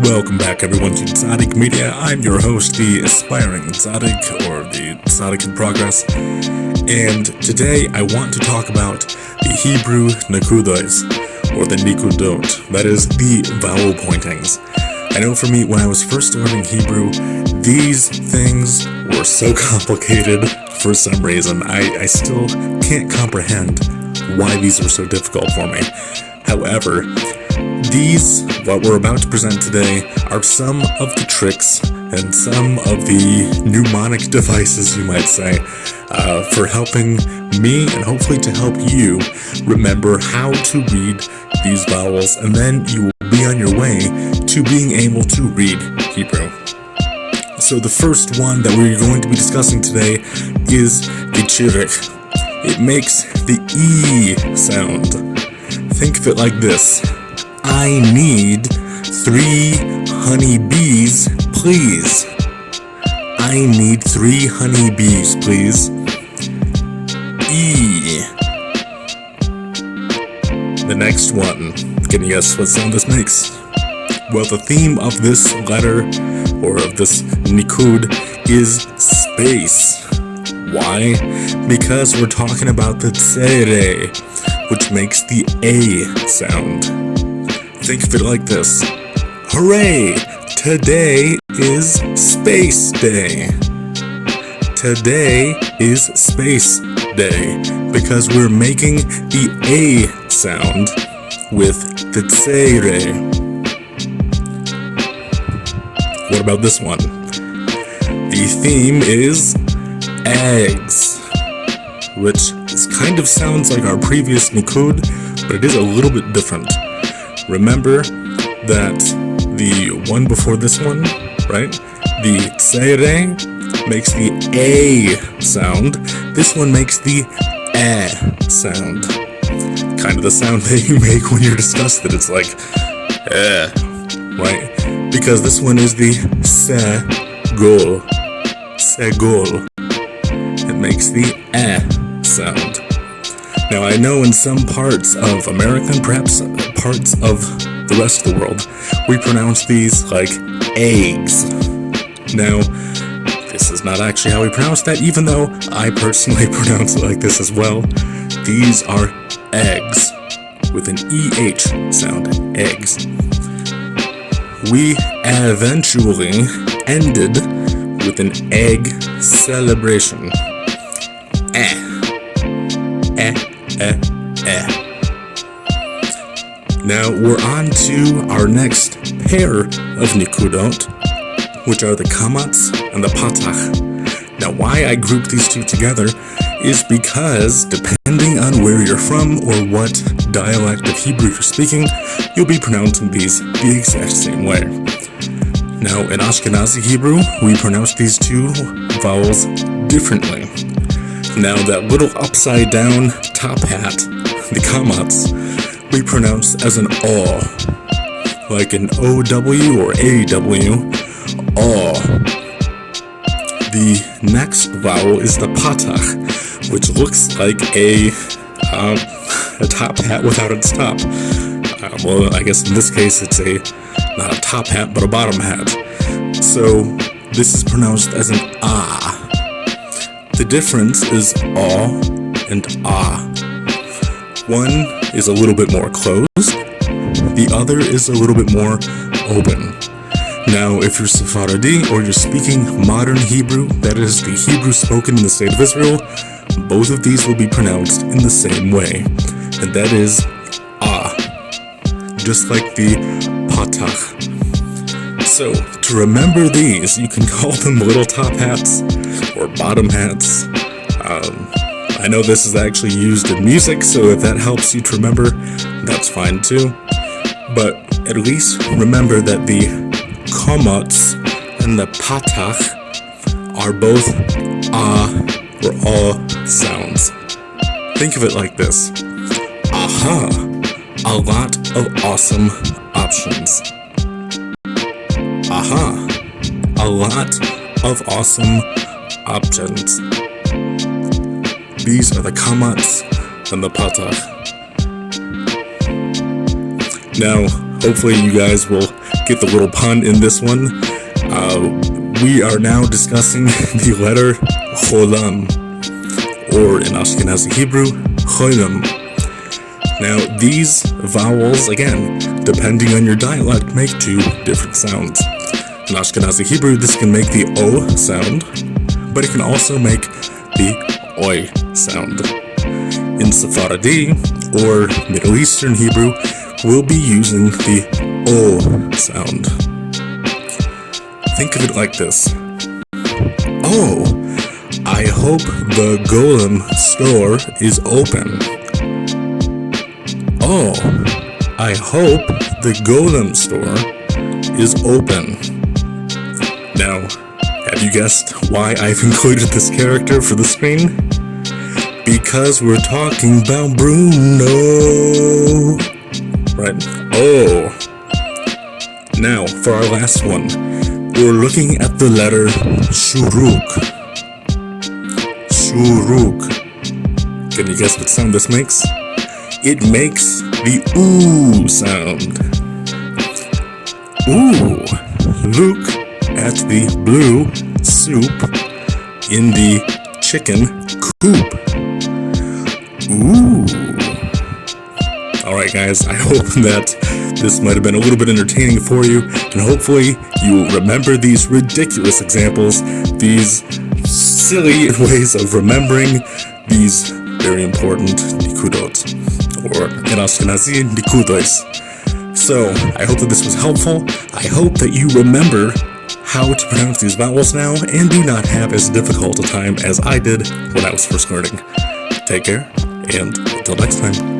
Welcome back everyone to Tzaddik Media. I'm your host, the aspiring Tzaddik, or the Tzaddik in progress. And today I want to talk about the Hebrew Nikkudot, or the Nikkudot. That is the vowel pointings. I know for me, when I was first learning Hebrew, these things were so complicated for some reason. I still can't comprehend why these are so difficult for me. However, what we're about to present today, are some of the tricks and some of the mnemonic devices, you might say, for helping me and hopefully to help you remember how to read these vowels, and then you will be on your way to being able to read Hebrew. So the first one that we're going to be discussing today is the Tzaddik. It makes the E sound. Think of it like this. I need 3 honeybees, please. I need 3 honeybees, please. E. The next one. Can you guess what sound this makes? Well, the theme of this letter, or of this Nikud, is space. Why? Because we're talking about the Tzaddik, which makes the A sound. Think of it like this. Hooray! Today is Space Day. Today is Space Day because we're making the A sound with the Tzaddik. What about this one? The theme is eggs, which kind of sounds like our previous Nikud, but it is a little bit different. Remember that the one before this one, right? The Tzaddik makes the A sound. This one makes the A sound. Kind of the sound that you make when you're disgusted. It's like, right? Because this one is the Segol. Segol. It makes the A sound. Now, I know in some parts of America, and perhaps parts of the rest of the world, we pronounce these like eggs. Now, this is not actually how we pronounce that, even though I personally pronounce it like this as well. These are eggs, with an EH sound, eggs. We eventually ended with an egg celebration. Now we're on to our next pair of Nikkudot, which are the kamats and the patach. Now why I group these two together is because depending on where you're from or what dialect of Hebrew you're speaking, you'll be pronouncing these the exact same way. Now in Ashkenazi Hebrew, we pronounce these two vowels differently. Now that little upside down top hat, the kamats, we pronounce as an aw, like an OW or AW, aw. The next vowel is the patach, which looks like a top hat without its top. Well, I guess in this case it's not a top hat, but a bottom hat. So this is pronounced as an ah. The difference is aw and ah. One is a little bit more closed, the other is a little bit more open. Now, if you're Sephardi or you're speaking modern Hebrew, that is the Hebrew spoken in the state of Israel, both of these will be pronounced in the same way, and that is ah, just like the patach. So, to remember these, you can call them little top hats or bottom hats. I know this is actually used in music, so if that helps you to remember, that's fine too. But at least remember that the kamats and the patach are both ah or aw sounds. Think of it like this. Aha! A lot of awesome options. Aha! A lot of awesome options. These are the kamats and the patach. Now, hopefully you guys will get the little pun in this one. We are now discussing the letter cholam, or in Ashkenazi Hebrew, cholam. Now, these vowels, again, depending on your dialect, make two different sounds. In Ashkenazi Hebrew, this can make the O sound, but it can also make the Oi sound. In Sephardi, or Middle Eastern Hebrew, we'll be using the O sound. Think of it like this. Oh, I hope the Golem store is open. Oh, I hope the Golem store is open. Now, have you guessed why I've included this character for the screen? Because we're talking about Bruno. Right? Oh. Now, for our last one, we're looking at the letter shuruk. Shuruk. Can you guess what sound this makes? It makes the ooh sound. Ooh. Look at the blue soup in the chicken coop. Ooh. Alright guys, I hope that this might have been a little bit entertaining for you, and hopefully you will remember these ridiculous examples, these silly ways of remembering these very important Nikkudot, or in Ashkenazi, Nikkudos. So, I hope that this was helpful. I hope that you remember how to pronounce these vowels now, and do not have as difficult a time as I did when I was first learning. Take care, and until next time.